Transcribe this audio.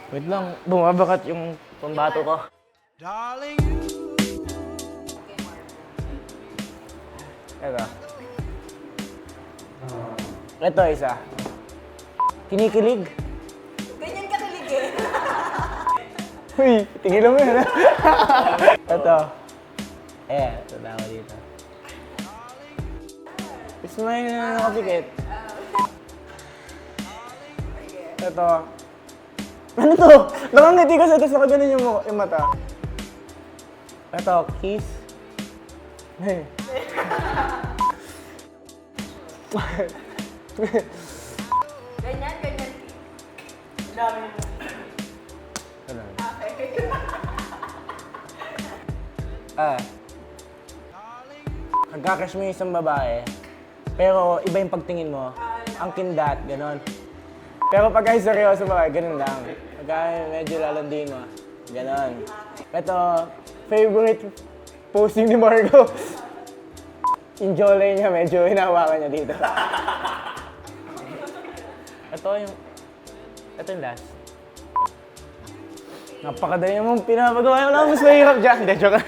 Wait lang, bumabakat yung pambato ko. Ito. Ito isa. Kinikilig. Ganyan ka kilig eh. Uy, tigilan mo yun. Ito. Ito tama dito. Smile na nakapikit. Ito. Ano to? Nakangiti ka sa tapos nakaganon yung mata. Ito, kiss. Hey. Ganyan. Ano? Nagkakrush mo yung isang babae, pero iba yung pagtingin mo. Ang kindat, ganon. Pero pag ay seryoso ba, ganun lang. Pagka medyo lalandiin mo, ganon. Ito, favorite posing ni Margo. Yung jawline niya, medyo hinawakan niya dito. Ito yung last. Napakadali mong pinapagawa. Wala mas mahirap dyan. Hindi, joke.